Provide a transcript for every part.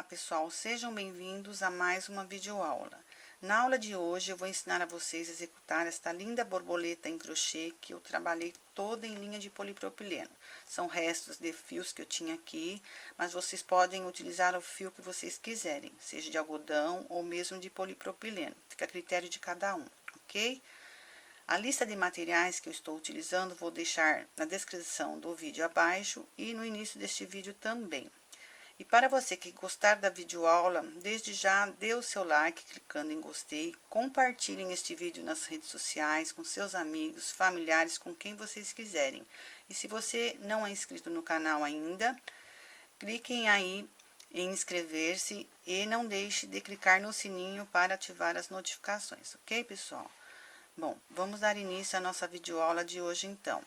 Olá pessoal, sejam bem-vindos a mais uma videoaula. Na aula de hoje eu vou ensinar a vocês a executar esta linda borboleta em crochê que eu trabalhei toda em linha de polipropileno. São restos de fios que eu tinha aqui, mas vocês podem utilizar o fio que vocês quiserem, seja de algodão ou mesmo de polipropileno, fica a critério de cada um, ok? A lista de materiais que eu estou utilizando vou deixar na descrição do vídeo abaixo e no início deste vídeo também. E para você que gostar da videoaula, desde já dê o seu like clicando em gostei, compartilhem este vídeo nas redes sociais com seus amigos, familiares, com quem vocês quiserem. E se você não é inscrito no canal ainda, cliquem aí em inscrever-se e não deixe de clicar no sininho para ativar as notificações, ok, pessoal? Bom, vamos dar início à nossa videoaula de hoje então.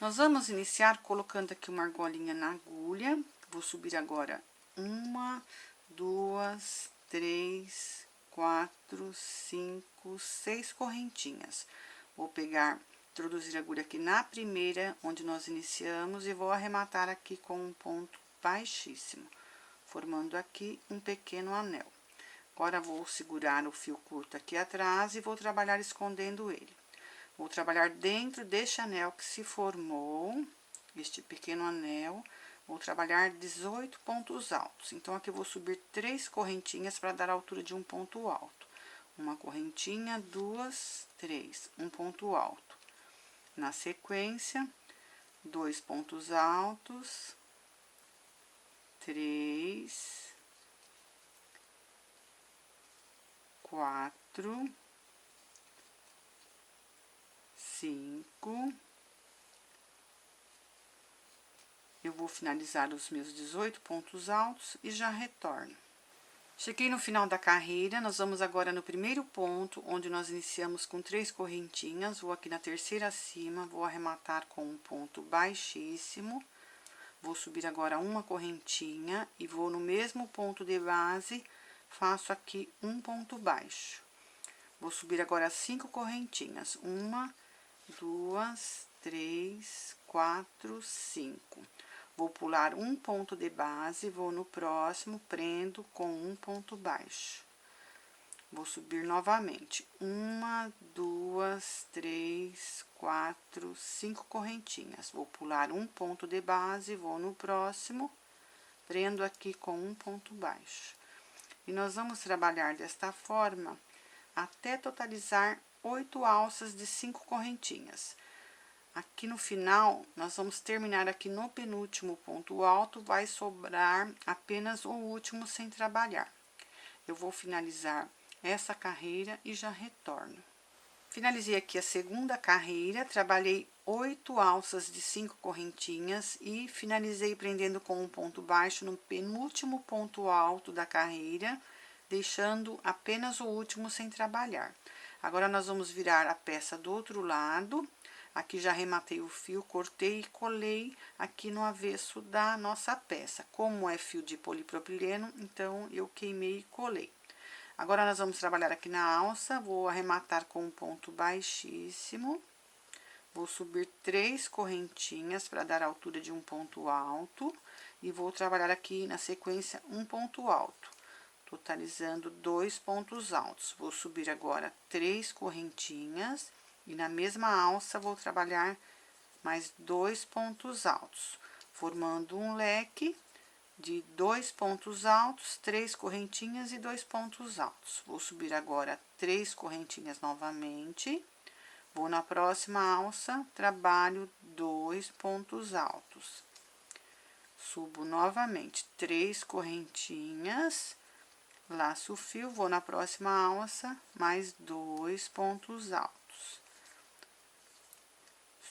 Nós vamos iniciar colocando aqui uma argolinha na agulha. Vou subir agora 1, 2, 3, 4, 5, 6 correntinhas. Vou pegar, introduzir a agulha aqui na primeira, onde nós iniciamos, e vou arrematar aqui com um ponto baixíssimo, formando aqui um pequeno anel. Agora, vou segurar o fio curto aqui atrás e vou trabalhar escondendo ele. Vou trabalhar dentro deste anel que se formou, este pequeno anel. Vou trabalhar 18 pontos altos. Então, aqui eu vou subir 3 correntinhas para dar a altura de um ponto alto. Uma correntinha, 2, 3, um ponto alto. Na sequência, 2 pontos altos, 3, 4, 5. Eu vou finalizar os meus 18 pontos altos e já retorno. Cheguei no final da carreira, nós vamos agora no primeiro ponto, onde nós iniciamos com 3 correntinhas. Vou aqui na terceira acima, vou arrematar com um ponto baixíssimo. Vou subir agora uma correntinha e vou no mesmo ponto de base, faço aqui um ponto baixo. Vou subir agora 5 correntinhas. 1, 2, 3, 4, 5. Vou pular um ponto de base, vou no próximo, prendo com um ponto baixo. Vou subir novamente. 1, 2, 3, 4, 5 correntinhas. Vou pular um ponto de base, vou no próximo, prendo aqui com um ponto baixo. E nós vamos trabalhar desta forma até totalizar 8 alças de 5 correntinhas. Aqui no final, nós vamos terminar aqui no penúltimo ponto alto, vai sobrar apenas o último sem trabalhar. Eu vou finalizar essa carreira e já retorno. Finalizei aqui a segunda carreira, trabalhei 8 alças de 5 correntinhas e finalizei prendendo com um ponto baixo no penúltimo ponto alto da carreira, deixando apenas o último sem trabalhar. Agora, nós vamos virar a peça do outro lado. Aqui já arrematei o fio, cortei e colei aqui no avesso da nossa peça. Como é fio de polipropileno, então, eu queimei e colei. Agora, nós vamos trabalhar aqui na alça, vou arrematar com um ponto baixíssimo. Vou subir 3 correntinhas para dar a altura de um ponto alto. E vou trabalhar aqui na sequência um ponto alto, totalizando 2 pontos altos. Vou subir agora 3 correntinhas. E na mesma alça, vou trabalhar mais 2 pontos altos, formando um leque de 2 pontos altos, 3 correntinhas e 2 pontos altos. Vou subir agora 3 correntinhas novamente. Vou na próxima alça, trabalho 2 pontos altos. Subo novamente 3 correntinhas, laço o fio, vou na próxima alça, mais 2 pontos altos.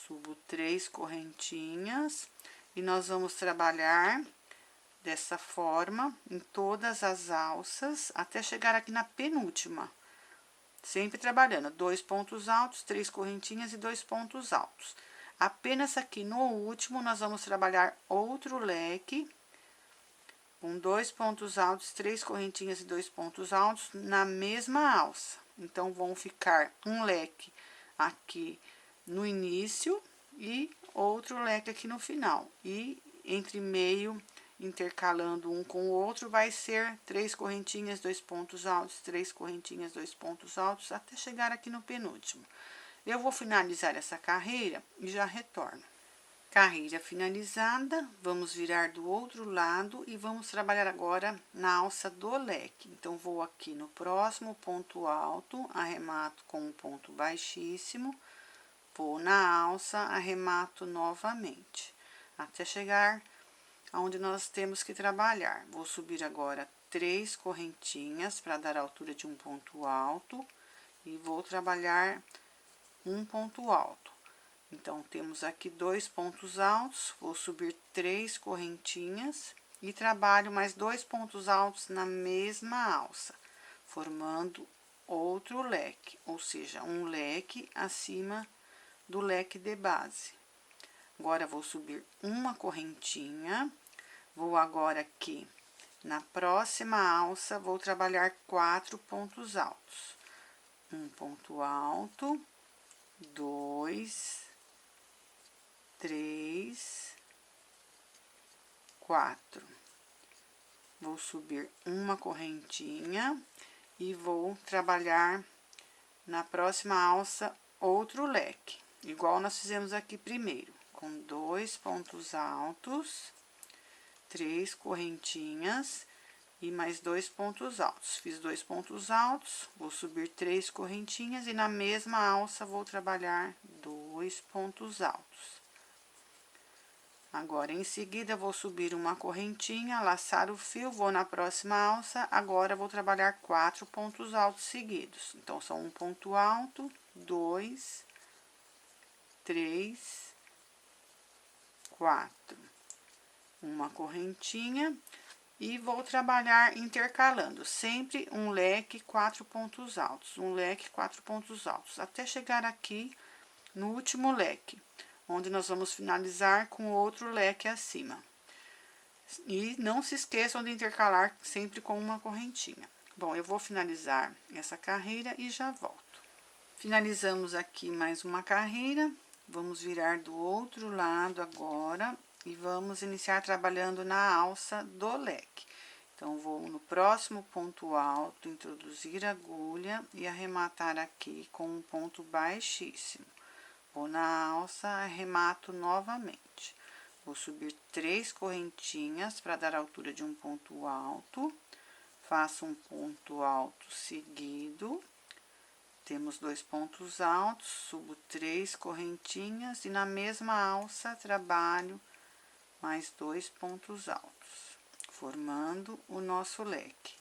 Subo 3 correntinhas e nós vamos trabalhar dessa forma em todas as alças até chegar aqui na penúltima. Sempre trabalhando 2 pontos altos, 3 correntinhas e 2 pontos altos. Apenas aqui no último, nós vamos trabalhar outro leque com 2 pontos altos, 3 correntinhas e 2 pontos altos na mesma alça. Então, vão ficar um leque aqui no início e outro leque aqui no final. E entre meio intercalando um com o outro, vai ser 3 correntinhas, 2 pontos altos, 3 correntinhas, 2 pontos altos, até chegar aqui no penúltimo. Eu vou finalizar essa carreira e já retorno. Carreira finalizada, vamos virar do outro lado e vamos trabalhar agora na alça do leque. Então, vou aqui no próximo ponto alto, arremato com um ponto baixíssimo, vou na alça, arremato novamente, até chegar aonde nós temos que trabalhar. Vou subir agora 3 correntinhas para dar a altura de um ponto alto e vou trabalhar um ponto alto. Então, temos aqui 2 pontos altos, vou subir 3 correntinhas e trabalho mais 2 pontos altos na mesma alça, formando outro leque, ou seja, um leque acima do leque de base. Agora, vou subir uma correntinha, vou agora aqui na próxima alça, vou trabalhar 4 pontos altos. Um ponto alto, 2, 3, 4. Vou subir uma correntinha e vou trabalhar na próxima alça outro leque, igual nós fizemos aqui primeiro, com 2 pontos altos, 3 correntinhas e mais 2 pontos altos. Fiz 2 pontos altos, vou subir 3 correntinhas e na mesma alça vou trabalhar 2 pontos altos. Agora, em seguida, vou subir uma correntinha, laçar o fio, vou na próxima alça, agora vou trabalhar 4 pontos altos seguidos. Então, são um ponto alto, 2, 3, 4. Uma correntinha e vou trabalhar intercalando, sempre um leque, 4 pontos altos, um leque, 4 pontos altos, até chegar aqui no último leque, onde nós vamos finalizar com outro leque acima. E não se esqueçam de intercalar sempre com uma correntinha. Bom, eu vou finalizar essa carreira e já volto. Finalizamos aqui mais uma carreira, vamos virar do outro lado agora e vamos iniciar trabalhando na alça do leque. Então, vou no próximo ponto alto, introduzir a agulha e arrematar aqui com um ponto baixíssimo. Vou na alça, arremato novamente. Vou subir 3 correntinhas para dar a altura de um ponto alto. Faço um ponto alto seguido. Temos 2 pontos altos, subo 3 correntinhas e na mesma alça trabalho mais 2 pontos altos, formando o nosso leque.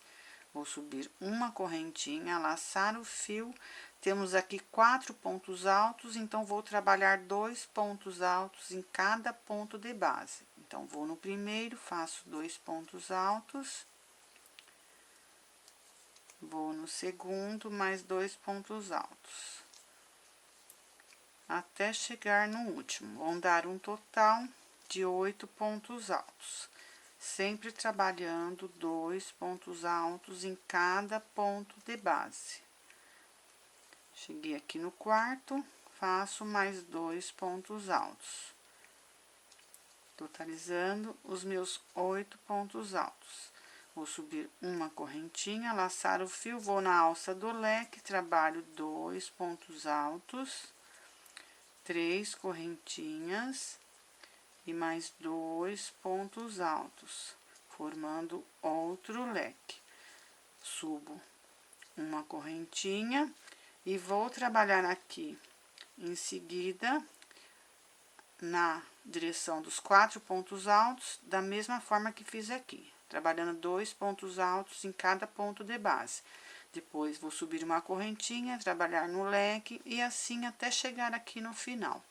Vou subir uma correntinha, laçar o fio. Temos aqui 4 pontos altos, então, vou trabalhar 2 pontos altos em cada ponto de base. Então, vou no primeiro, faço 2 pontos altos. Vou no segundo, mais 2 pontos altos. Até chegar no último. Vão dar um total de 8 pontos altos. Sempre trabalhando 2 pontos altos em cada ponto de base. Cheguei aqui no quarto, faço mais 2 pontos altos, totalizando os meus 8 pontos altos. Vou subir uma correntinha, laçar o fio, vou na alça do leque, trabalho 2 pontos altos, 3 correntinhas e mais 2 pontos altos, formando outro leque. Subo uma correntinha e vou trabalhar aqui em seguida na direção dos 4 pontos altos, da mesma forma que fiz aqui, trabalhando 2 pontos altos em cada ponto de base. Depois, vou subir uma correntinha, trabalhar no leque e assim até chegar aqui no final.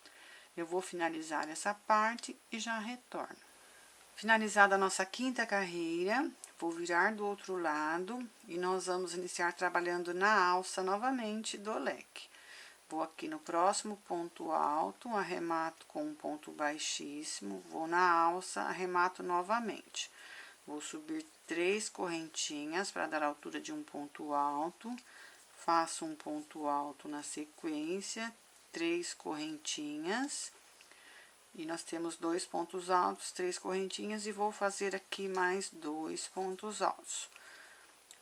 Eu vou finalizar essa parte e já retorno. Finalizada a nossa quinta carreira, vou virar do outro lado e nós vamos iniciar trabalhando na alça novamente do leque. Vou aqui no próximo ponto alto, arremato com um ponto baixíssimo, vou na alça, arremato novamente. Vou subir 3 correntinhas para dar a altura de um ponto alto, faço um ponto alto na sequência, 3 correntinhas, E nós temos 2 pontos altos, 3 correntinhas e vou fazer aqui mais 2 pontos altos,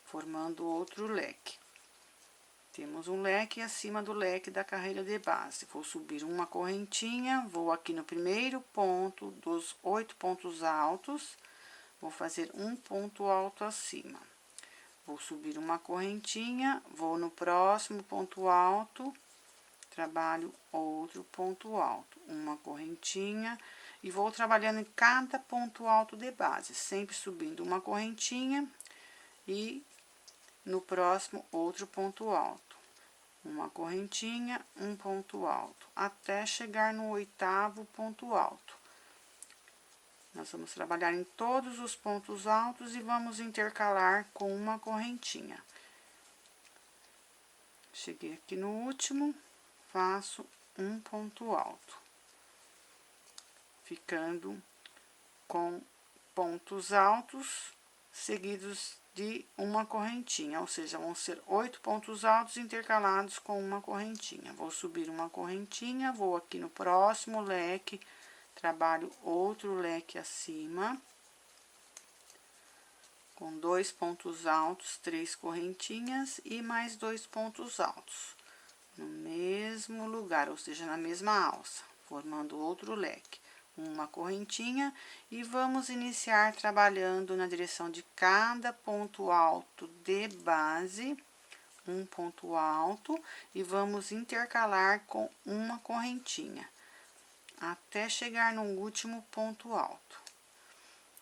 formando outro leque. Temos um leque acima do leque da carreira de base. Vou subir uma correntinha, vou aqui no primeiro ponto dos 8 pontos altos, vou fazer um ponto alto acima. Vou subir uma correntinha, vou no próximo ponto alto, trabalho outro ponto alto, uma correntinha, e vou trabalhando em cada ponto alto de base, sempre subindo uma correntinha e no próximo outro ponto alto. Uma correntinha, um ponto alto, até chegar no 8º ponto alto. Nós vamos trabalhar em todos os pontos altos e vamos intercalar com uma correntinha. Cheguei aqui no último, faço um ponto alto, ficando com pontos altos seguidos de uma correntinha, ou seja, vão ser 8 pontos altos intercalados com uma correntinha. Vou subir uma correntinha, vou aqui no próximo leque, trabalho outro leque acima, com 2 pontos altos, 3 correntinhas e mais 2 pontos altos, no mesmo lugar, ou seja, na mesma alça, formando outro leque. Uma correntinha e vamos iniciar trabalhando na direção de cada ponto alto de base, um ponto alto, e vamos intercalar com uma correntinha, até chegar no último ponto alto.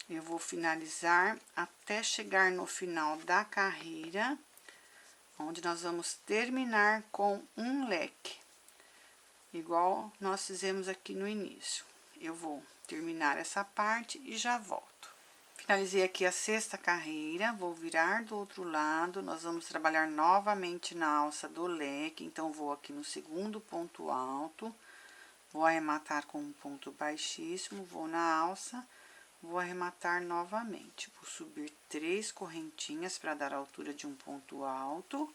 Eu vou finalizar até chegar no final da carreira, onde nós vamos terminar com um leque, igual nós fizemos aqui no início. Eu vou terminar essa parte e já volto. Finalizei aqui a 6ª carreira, vou virar do outro lado, nós vamos trabalhar novamente na alça do leque, então vou aqui no segundo ponto alto, vou arrematar com um ponto baixíssimo, vou na alça, vou arrematar novamente, vou subir 3 correntinhas para dar a altura de um ponto alto,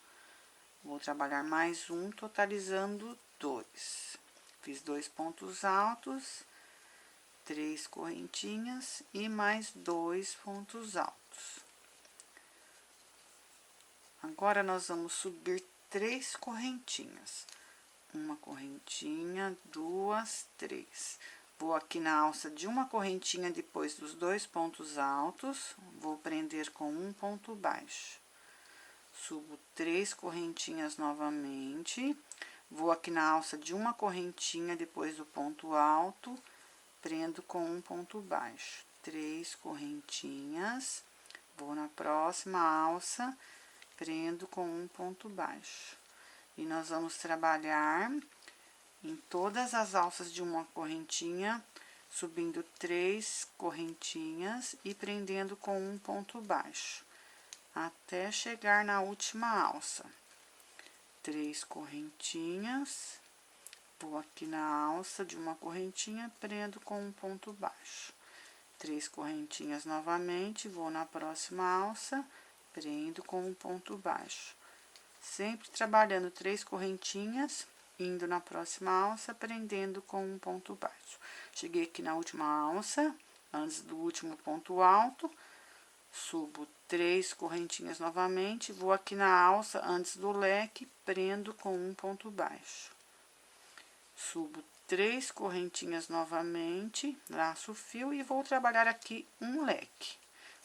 vou trabalhar mais um, totalizando 2. Fiz 2 pontos altos, 3 correntinhas e mais 2 pontos altos. Agora, nós vamos subir 3 correntinhas. Uma correntinha, 2, 3. Vou aqui na alça de uma correntinha depois dos 2 pontos altos, vou prender com um ponto baixo. Subo 3 correntinhas novamente, vou aqui na alça de uma correntinha depois do ponto alto, prendo com um ponto baixo, 3 correntinhas, vou na próxima alça, prendo com um ponto baixo. E nós vamos trabalhar em todas as alças de uma correntinha, subindo 3 correntinhas e prendendo com um ponto baixo, até chegar na última alça. 3 correntinhas. Vou aqui na alça de uma correntinha, prendo com um ponto baixo. 3 correntinhas novamente, vou na próxima alça, prendo com um ponto baixo. Sempre trabalhando 3 correntinhas, indo na próxima alça, prendendo com um ponto baixo. Cheguei aqui na última alça, antes do último ponto alto, subo 3 correntinhas novamente, vou aqui na alça, antes do leque, prendo com um ponto baixo. Subo 3 correntinhas novamente, laço o fio e vou trabalhar aqui um leque,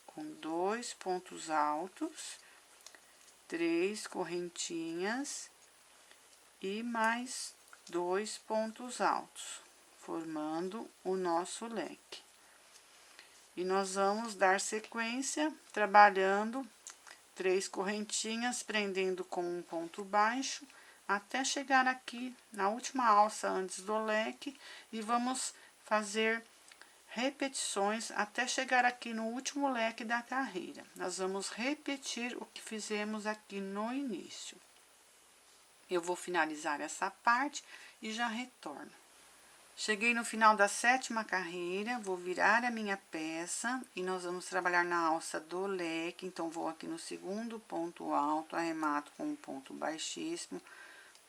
com 2 pontos altos, 3 correntinhas e mais 2 pontos altos, formando o nosso leque. E nós vamos dar sequência, trabalhando 3 correntinhas, prendendo com um ponto baixo, até chegar aqui na última alça antes do leque, e vamos fazer repetições até chegar aqui no último leque da carreira. Nós vamos repetir o que fizemos aqui no início. Eu vou finalizar essa parte e já retorno. Cheguei no final da 7ª carreira, vou virar a minha peça e nós vamos trabalhar na alça do leque. Então, vou aqui no segundo ponto alto, arremato com um ponto baixíssimo,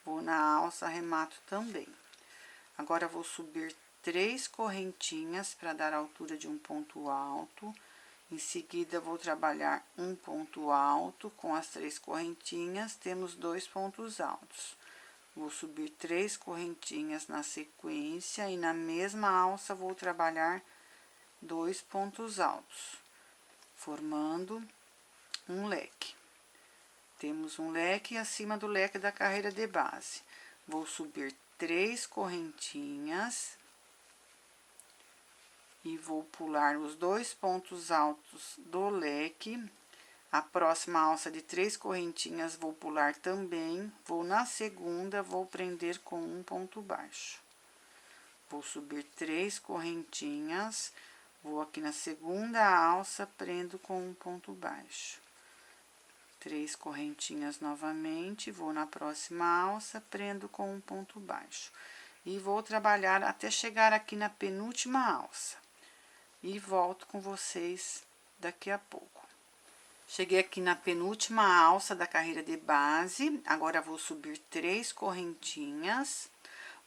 vou na alça, arremato também. Agora, vou subir três correntinhas para dar a altura de um ponto alto. Em seguida, vou trabalhar um ponto alto com as três correntinhas, temos 2 pontos altos. Vou subir 3 correntinhas na sequência e na mesma alça vou trabalhar 2 pontos altos, formando um leque. Temos um leque acima do leque da carreira de base. Vou subir 3 correntinhas e vou pular os 2 pontos altos do leque. A próxima alça de 3 correntinhas vou pular também, vou na segunda, vou prender com um ponto baixo. Vou subir 3 correntinhas, vou aqui na segunda alça, prendo com um ponto baixo. 3 correntinhas novamente, vou na próxima alça, prendo com um ponto baixo. E vou trabalhar até chegar aqui na penúltima alça. E volto com vocês daqui a pouco. Cheguei aqui na penúltima alça da carreira de base, agora vou subir 3 correntinhas,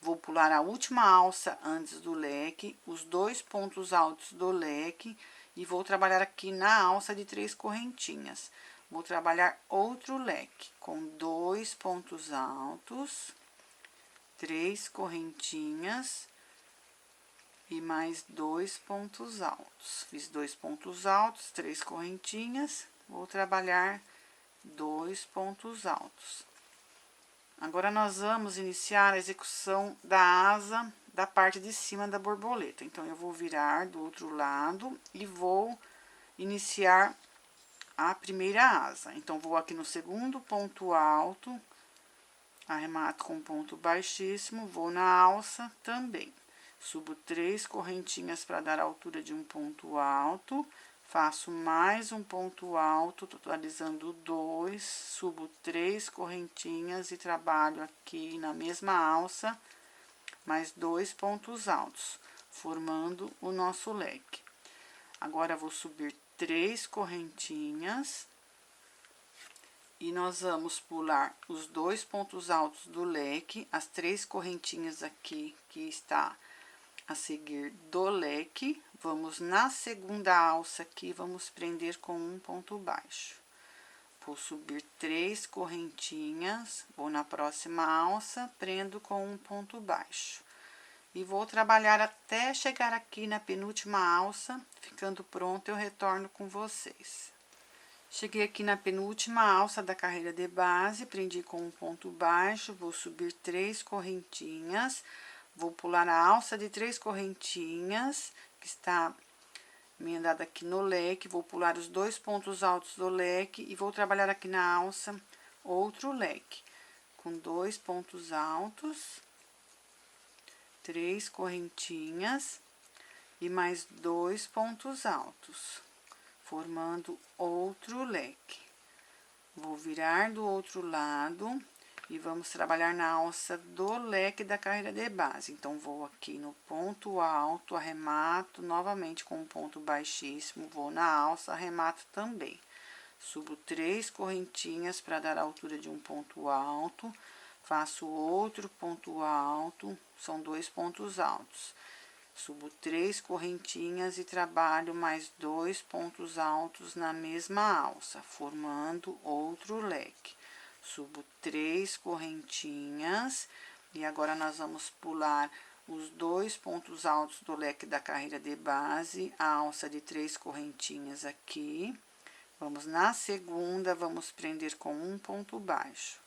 vou pular a última alça antes do leque, os 2 pontos altos do leque e vou trabalhar aqui na alça de 3 correntinhas. Vou trabalhar outro leque com 2 pontos altos, 3 correntinhas e mais 2 pontos altos. Fiz 2 pontos altos, 3 correntinhas, vou trabalhar 2 pontos altos. Agora, nós vamos iniciar a execução da asa da parte de cima da borboleta. Então, eu vou virar do outro lado e vou iniciar a primeira asa. Então, vou aqui no segundo ponto alto, arremato com ponto baixíssimo, vou na alça também. Subo 3 correntinhas para dar a altura de um ponto alto, faço mais um ponto alto, totalizando 2, subo 3 correntinhas e trabalho aqui na mesma alça, mais 2 pontos altos, formando o nosso leque. Agora, vou subir 3 correntinhas e nós vamos pular os 2 pontos altos do leque, as 3 correntinhas aqui que está a seguir do leque, vamos na segunda alça aqui, vamos prender com um ponto baixo. Vou subir 3 correntinhas, vou na próxima alça, prendo com um ponto baixo. E vou trabalhar até chegar aqui na penúltima alça, ficando pronto, eu retorno com vocês. Cheguei aqui na penúltima alça da carreira de base, prendi com um ponto baixo, vou subir 3 correntinhas, vou pular a alça de 3 correntinhas, que está emendada aqui no leque, vou pular os 2 pontos altos do leque e vou trabalhar aqui na alça outro leque, com 2 pontos altos, 3 correntinhas e mais 2 pontos altos, formando outro leque. Vou virar do outro lado e vamos trabalhar na alça do leque da carreira de base. Então, vou aqui no ponto alto, arremato novamente com um ponto baixíssimo, vou na alça, arremato também. Subo 3 correntinhas para dar a altura de um ponto alto, faço outro ponto alto, são 2 pontos altos. Subo 3 correntinhas e trabalho mais 2 pontos altos na mesma alça, formando outro leque. Subo 3 correntinhas e agora nós vamos pular os 2 pontos altos do leque da carreira de base, a alça de 3 correntinhas aqui. Vamos na segunda, vamos prender com um ponto baixo.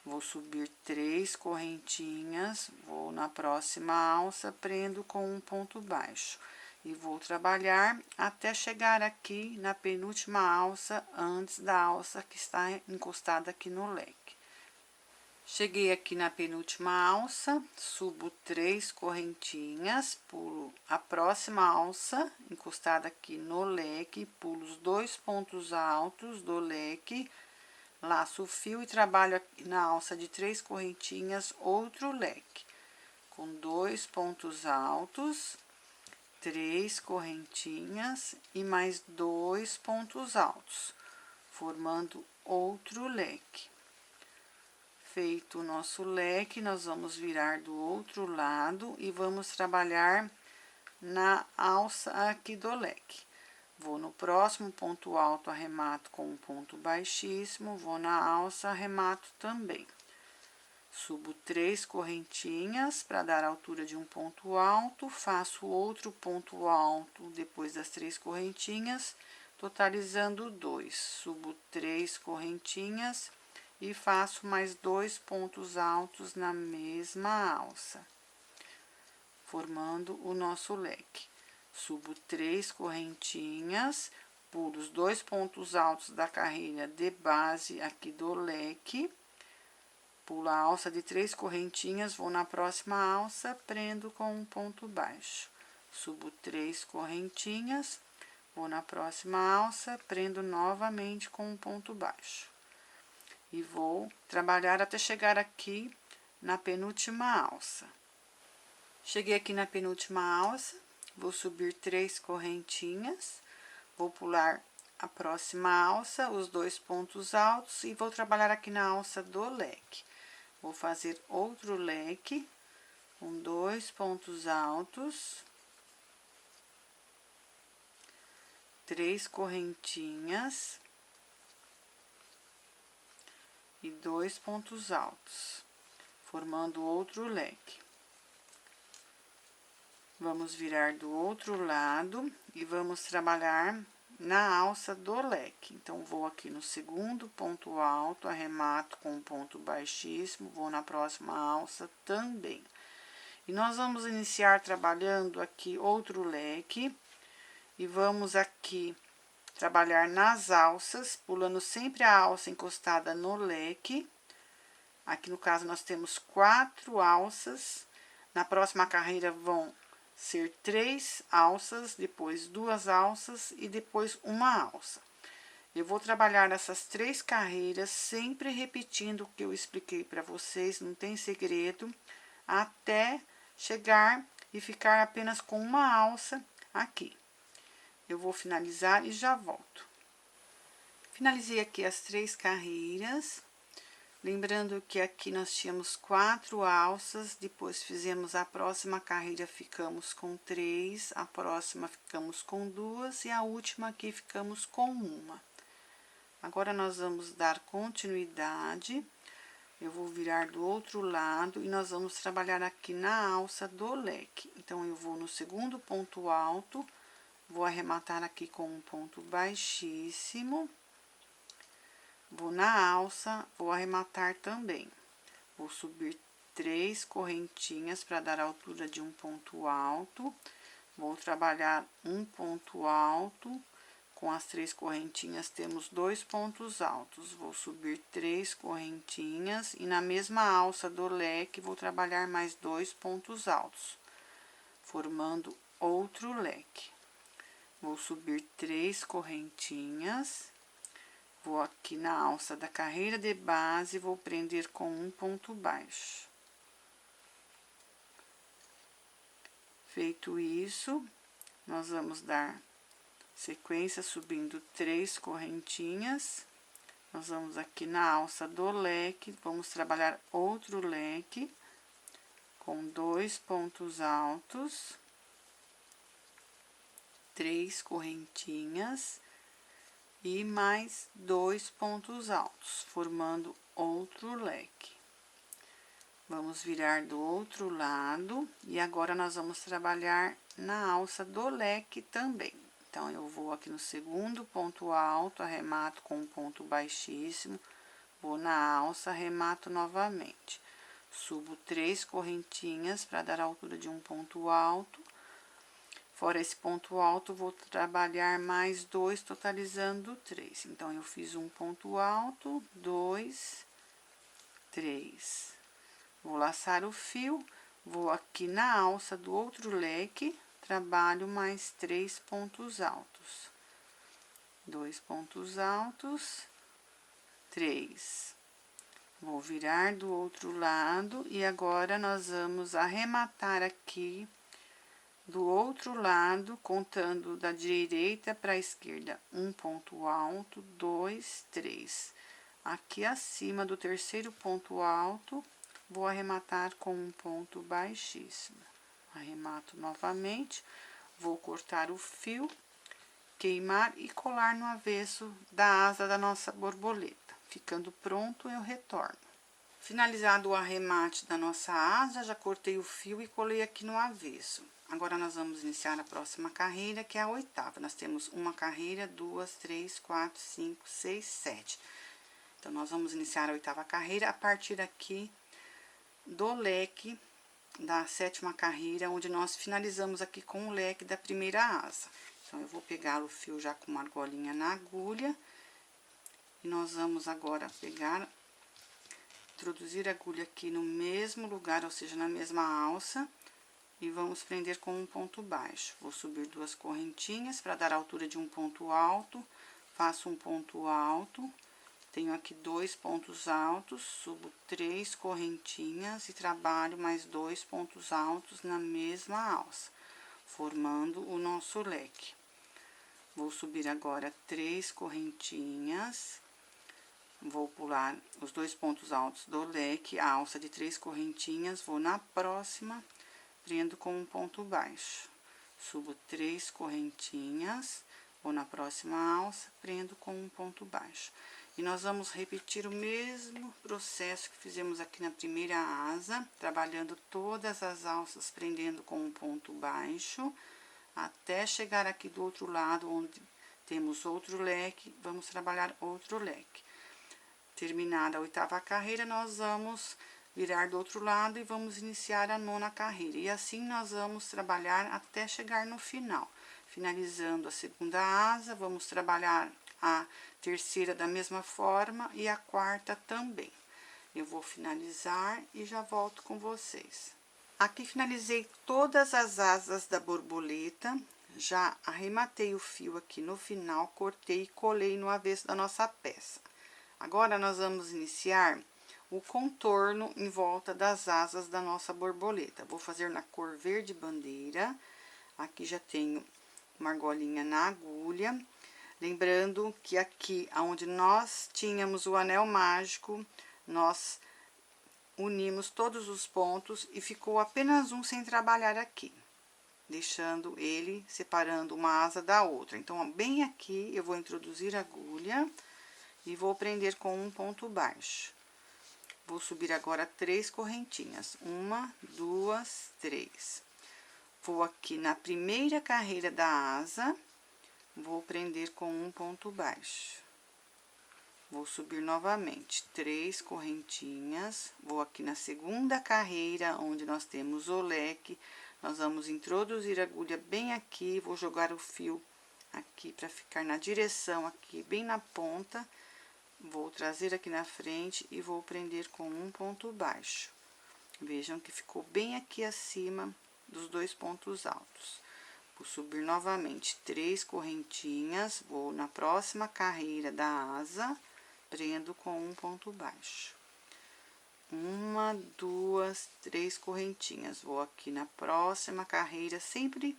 Vou subir 3 correntinhas, vou na próxima alça, prendo com um ponto baixo. E vou trabalhar até chegar aqui na penúltima alça, antes da alça que está encostada aqui no leque. Cheguei aqui na penúltima alça, subo 3 correntinhas, pulo a próxima alça, encostada aqui no leque, pulo os 2 pontos altos do leque, laço o fio e trabalho aqui na alça de 3 correntinhas, outro leque, com 2 pontos altos, 3 correntinhas e mais 2 pontos altos, formando outro leque. Feito o nosso leque, nós vamos virar do outro lado e vamos trabalhar na alça aqui do leque. Vou no próximo ponto alto, arremato com um ponto baixíssimo, vou na alça, arremato também. Subo 3 correntinhas para dar a altura de um ponto alto, faço outro ponto alto depois das 3 correntinhas, totalizando 2. Subo 3 correntinhas e faço mais 2 pontos altos na mesma alça, formando o nosso leque. Subo 3 correntinhas, pulo os 2 pontos altos da carreira de base aqui do leque, pulo a alça de 3 correntinhas, vou na próxima alça, prendo com um ponto baixo. Subo 3 correntinhas, vou na próxima alça, prendo novamente com um ponto baixo. E vou trabalhar até chegar aqui na penúltima alça. Cheguei aqui na penúltima alça, vou subir 3 correntinhas, vou pular a próxima alça, os 2 pontos altos e vou trabalhar aqui na alça do leque. Vou fazer outro leque com 2 pontos altos, 3 correntinhas e 2 pontos altos, formando outro leque. Vamos virar do outro lado e vamos trabalhar na alça do leque. Então, vou aqui no segundo ponto alto, arremato com um ponto baixíssimo, vou na próxima alça também. E nós vamos iniciar trabalhando aqui outro leque e vamos aqui trabalhar nas alças, pulando sempre a alça encostada no leque. Aqui no caso nós temos 4 alças, na próxima carreira vão ser 3 alças, depois 2 alças e depois uma alça. Eu vou trabalhar essas 3 carreiras, sempre repetindo o que eu expliquei para vocês, não tem segredo, até chegar e ficar apenas com uma alça aqui. Eu vou finalizar e já volto. Finalizei aqui as 3 carreiras. Lembrando que aqui nós tínhamos 4 alças, depois fizemos a próxima carreira, ficamos com 3, a próxima ficamos com 2 e a última aqui ficamos com 1. Agora, nós vamos dar continuidade, eu vou virar do outro lado e nós vamos trabalhar aqui na alça do leque. Então, eu vou no segundo ponto alto, vou arrematar aqui com um ponto baixíssimo. Vou na alça, vou arrematar também. Vou subir 3 correntinhas para dar a altura de um ponto alto. Vou trabalhar um ponto alto. Com as 3 correntinhas, temos 2 pontos altos. Vou subir 3 correntinhas e na mesma alça do leque, vou trabalhar mais 2 pontos altos, formando outro leque. Vou subir 3 correntinhas. Vou aqui na alça da carreira de base, vou prender com um ponto baixo. Feito isso, nós vamos dar sequência subindo 3 correntinhas. Nós vamos aqui na alça do leque, vamos trabalhar outro leque com 2 pontos altos, 3 correntinhas. E mais 2 pontos altos, formando outro leque. Vamos virar do outro lado e agora nós vamos trabalhar na alça do leque também. Então, eu vou aqui no segundo ponto alto, arremato com um ponto baixíssimo, vou na alça, arremato novamente. Subo 3 correntinhas para dar a altura de um ponto alto. Fora esse ponto alto, vou trabalhar mais 2, totalizando 3. Então, eu fiz um ponto alto, 2, 3. Vou laçar o fio, vou aqui na alça do outro leque, trabalho mais 3 pontos altos. 2 pontos altos, 3. Vou virar do outro lado e agora nós vamos arrematar aqui do outro lado, contando da direita para a esquerda, um ponto alto, 2, 3. aqui acima do terceiro ponto alto, vou arrematar com um ponto baixíssimo. Arremato novamente, vou cortar o fio, queimar e colar no avesso da asa da nossa borboleta. Ficando pronto, eu retorno. Finalizado o arremate da nossa asa, já cortei o fio e colei aqui no avesso. Agora, nós vamos iniciar a próxima carreira, que é a oitava. Nós temos uma carreira, 2, 3, 4, 5, 6, 7. Então, nós vamos iniciar a oitava carreira a partir aqui do leque da sétima carreira, onde nós finalizamos aqui com o leque da primeira asa. Então, eu vou pegar o fio já com uma argolinha na agulha. E nós vamos agora pegar, introduzir a agulha aqui no mesmo lugar, ou seja, na mesma alça. E vamos prender com um ponto baixo. Vou subir 2 correntinhas para dar a altura de um ponto alto. Faço um ponto alto. Tenho aqui 2 pontos altos, subo 3 correntinhas e trabalho mais 2 pontos altos na mesma alça, formando o nosso leque. Vou subir agora 3 correntinhas, vou pular os 2 pontos altos do leque, a alça de 3 correntinhas, vou na próxima, prendo com um ponto baixo. Subo 3 correntinhas, vou na próxima alça, prendo com um ponto baixo. E nós vamos repetir o mesmo processo que fizemos aqui na primeira asa, trabalhando todas as alças, prendendo com um ponto baixo, até chegar aqui do outro lado, onde temos outro leque, vamos trabalhar outro leque. Terminada a oitava carreira, nós vamos virar do outro lado e vamos iniciar a nona carreira. E assim nós vamos trabalhar até chegar no final. Finalizando a segunda asa, vamos trabalhar a terceira da mesma forma e a quarta também. Eu vou finalizar e já volto com vocês. Aqui finalizei todas as asas da borboleta, já arrematei o fio aqui no final, cortei e colei no avesso da nossa peça. Agora, nós vamos iniciar o contorno em volta das asas da nossa borboleta. Vou fazer na cor verde bandeira. Aqui já tenho uma argolinha na agulha. Lembrando que aqui, onde nós tínhamos o anel mágico, nós unimos todos os pontos e ficou apenas um sem trabalhar aqui, deixando ele separando uma asa da outra. Então, bem aqui, eu vou introduzir a agulha e vou prender com um ponto baixo. Vou subir agora 3 correntinhas, 1, 2, 3. Vou aqui na primeira carreira da asa, vou prender com um ponto baixo. Vou subir novamente 3 correntinhas, vou aqui na segunda carreira, onde nós temos o leque, nós vamos introduzir a agulha bem aqui, vou jogar o fio aqui para ficar na direção, aqui bem na ponta, vou trazer aqui na frente e vou prender com um ponto baixo. Vejam que ficou bem aqui acima dos 2 pontos altos. Vou subir novamente 3 correntinhas, vou na próxima carreira da asa, prendo com um ponto baixo. 1, 2, 3 correntinhas, vou aqui na próxima carreira, sempre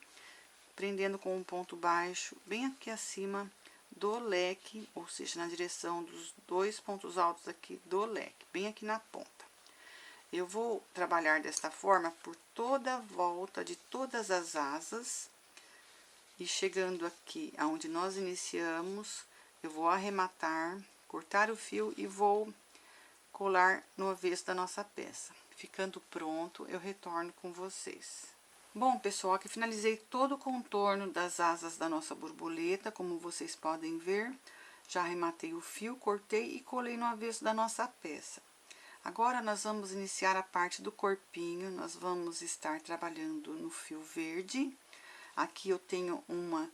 prendendo com um ponto baixo, bem aqui acima do leque, ou seja, na direção dos 2 pontos altos aqui do leque, bem aqui na ponta. Eu vou trabalhar desta forma por toda a volta de todas as asas. E chegando aqui, aonde nós iniciamos, eu vou arrematar, cortar o fio e vou colar no avesso da nossa peça. Ficando pronto, eu retorno com vocês. Bom, pessoal, aqui finalizei todo o contorno das asas da nossa borboleta, como vocês podem ver. Já arrematei o fio, cortei e colei no avesso da nossa peça. Agora, nós vamos iniciar a parte do corpinho, nós vamos estar trabalhando no fio verde. Aqui eu tenho uma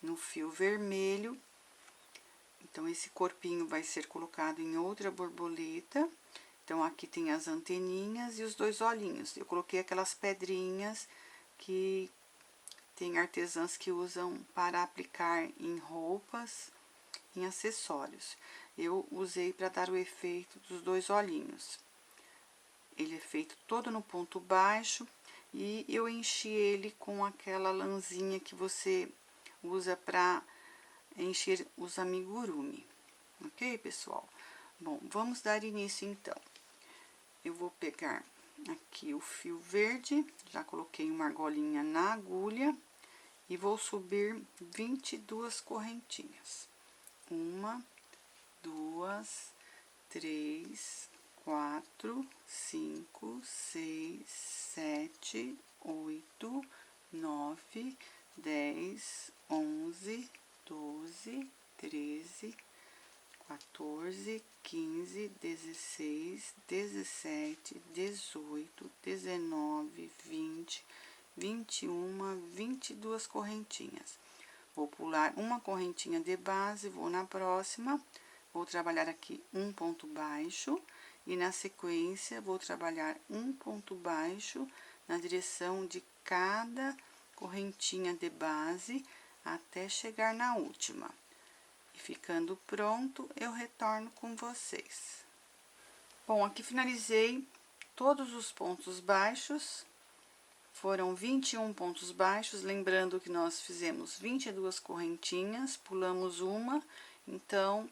no fio vermelho, então esse corpinho vai ser colocado em outra borboleta. Então, aqui tem as anteninhas e os 2 olhinhos. Eu coloquei aquelas pedrinhas que tem artesãs que usam para aplicar em roupas, em acessórios. Eu usei para dar o efeito dos 2 olhinhos. Ele é feito todo no ponto baixo. E eu enchi ele com aquela lãzinha que você usa para encher os amigurumi, ok, pessoal? Bom, vamos dar início então. Eu vou pegar aqui o fio verde, já coloquei uma argolinha na agulha e vou subir 22 correntinhas. 1, 2, 3, 4, 5, 6, 7, 8, 9, 10, 11, 12, 13, 14, 15, 16, 17, 18, 19, 20, 21, 22 correntinhas. Vou pular uma correntinha de base, vou na próxima, vou trabalhar aqui um ponto baixo e na sequência vou trabalhar um ponto baixo na direção de cada correntinha de base até chegar na última. E ficando pronto, eu retorno com vocês. Bom, aqui finalizei todos os pontos baixos. Foram 21 pontos baixos, lembrando que nós fizemos 22 correntinhas, pulamos uma, então,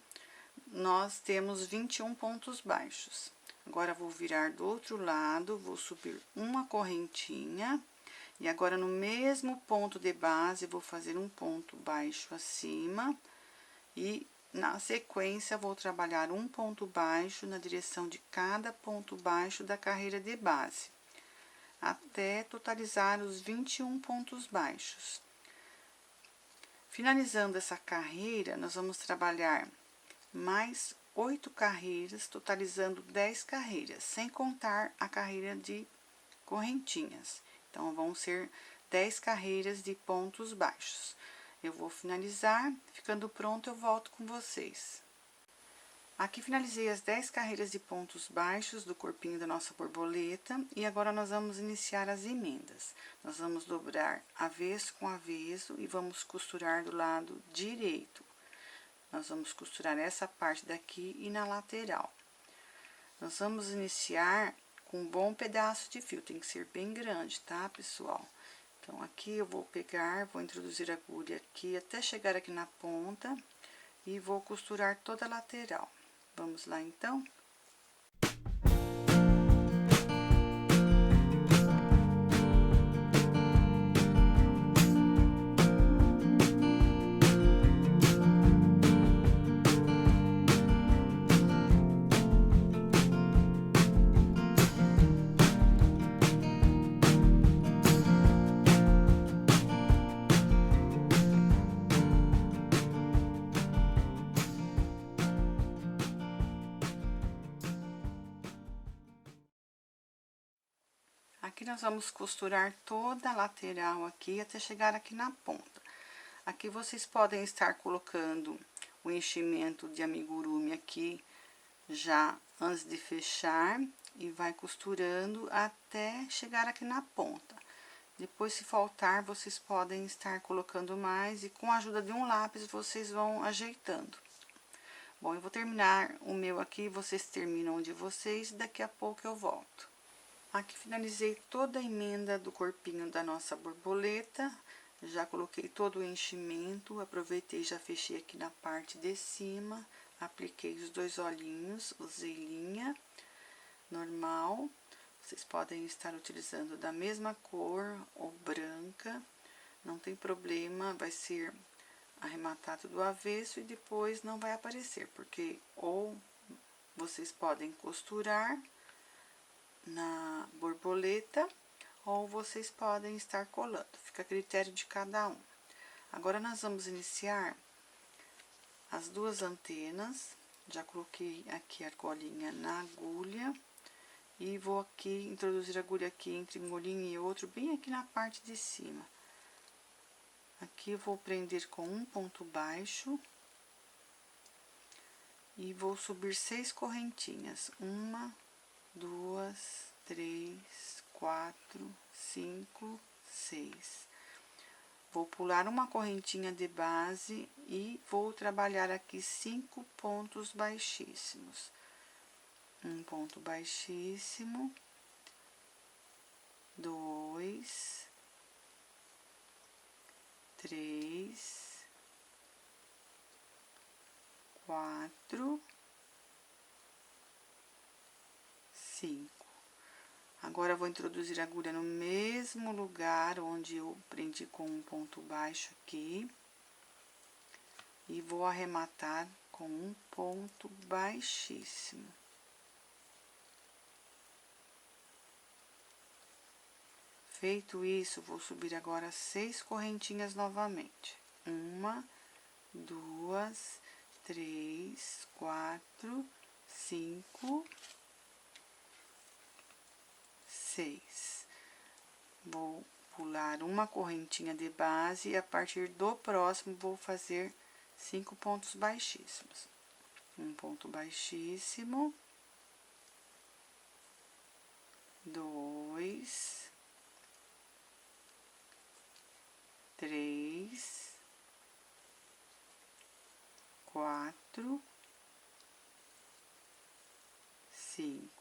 nós temos 21 pontos baixos. Agora, vou virar do outro lado, vou subir uma correntinha, e agora, no mesmo ponto de base, vou fazer um ponto baixo acima, e na sequência, vou trabalhar um ponto baixo na direção de cada ponto baixo da carreira de base, até totalizar os 21 pontos baixos. Finalizando essa carreira, nós vamos trabalhar mais 8 carreiras, totalizando 10 carreiras, sem contar a carreira de correntinhas. Então, vão ser 10 carreiras de pontos baixos. Eu vou finalizar, ficando pronto, eu volto com vocês. Aqui finalizei as 10 carreiras de pontos baixos do corpinho da nossa borboleta e agora nós vamos iniciar as emendas. Nós vamos dobrar avesso com avesso e vamos costurar do lado direito. Nós vamos costurar essa parte daqui e na lateral. Nós vamos iniciar com um bom pedaço de fio, tem que ser bem grande, tá, pessoal? Então, aqui eu vou pegar, vou introduzir a agulha aqui até chegar aqui na ponta e vou costurar toda a lateral. Vamos lá, então? Aqui nós vamos costurar toda a lateral aqui até chegar aqui na ponta. Aqui vocês podem estar colocando o enchimento de amigurumi aqui já antes de fechar e vai costurando até chegar aqui na ponta. Depois, se faltar, vocês podem estar colocando mais e com a ajuda de um lápis vocês vão ajeitando. Bom, eu vou terminar o meu aqui, vocês terminam o de vocês, daqui a pouco eu volto. Aqui finalizei toda a emenda do corpinho da nossa borboleta, já coloquei todo o enchimento, aproveitei e já fechei aqui na parte de cima, apliquei os 2 olhinhos, usei linha normal, vocês podem estar utilizando da mesma cor ou branca, não tem problema, vai ser arrematado do avesso e depois não vai aparecer, porque ou vocês podem costurar na borboleta, ou vocês podem estar colando, fica a critério de cada um. Agora, nós vamos iniciar as 2 antenas, já coloquei aqui a argolinha na agulha, e vou aqui introduzir a agulha aqui entre um olhinho e outro, bem aqui na parte de cima. Aqui eu vou prender com um ponto baixo, e vou subir 6 correntinhas, 1, 2, 3, 4, 5, 6. Vou pular uma correntinha de base e vou trabalhar aqui 5 pontos baixíssimos. Um ponto baixíssimo, 2, 3, 4, 5. Agora, eu vou introduzir a agulha no mesmo lugar onde eu prendi com um ponto baixo aqui. E vou arrematar com um ponto baixíssimo. Feito isso, vou subir agora 6 correntinhas novamente. 1, 2, 3, 4, 5, 6. Vou pular uma correntinha de base e a partir do próximo vou fazer 5 pontos baixíssimos. Um ponto baixíssimo, 2, 3, 4, 5.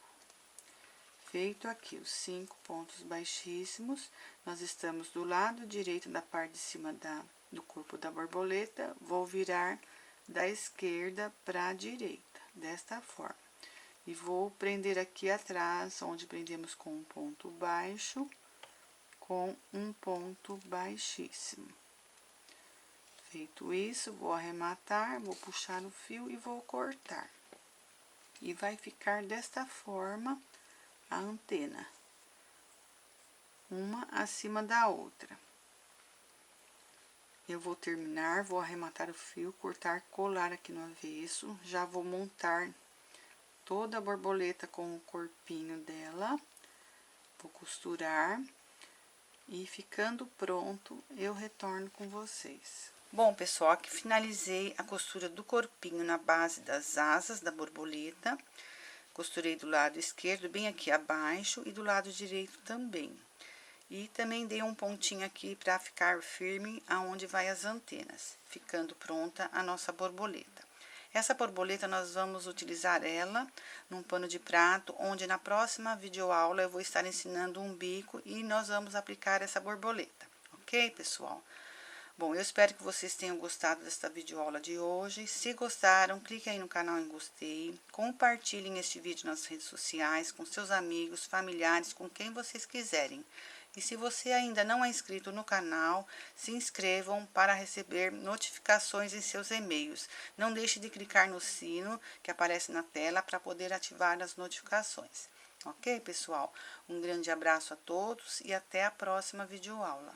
Feito aqui os 5 pontos baixíssimos, nós estamos do lado direito da parte de cima do corpo da borboleta, vou virar da esquerda para a direita, desta forma. E vou prender aqui atrás, onde prendemos com um ponto baixo, com um ponto baixíssimo. Feito isso, vou arrematar, vou puxar o fio e vou cortar. E vai ficar desta forma a antena, uma acima da outra. Eu vou terminar, vou arrematar o fio, cortar, colar aqui no avesso. Já vou montar toda a borboleta com o corpinho dela. Vou costurar e ficando pronto, eu retorno com vocês. Bom, pessoal, aqui finalizei a costura do corpinho na base das asas da borboleta. Costurei do lado esquerdo, bem aqui abaixo, e do lado direito também. E também dei um pontinho aqui para ficar firme aonde vai as antenas, ficando pronta a nossa borboleta. Essa borboleta nós vamos utilizar ela num pano de prato, onde na próxima videoaula eu vou estar ensinando um bico e nós vamos aplicar essa borboleta, ok, pessoal? Bom, eu espero que vocês tenham gostado desta videoaula de hoje. Se gostaram, clique aí no canal em gostei, compartilhem este vídeo nas redes sociais, com seus amigos, familiares, com quem vocês quiserem. E se você ainda não é inscrito no canal, se inscrevam para receber notificações em seus e-mails. Não deixe de clicar no sino que aparece na tela para poder ativar as notificações. Ok, pessoal? Um grande abraço a todos e até a próxima videoaula.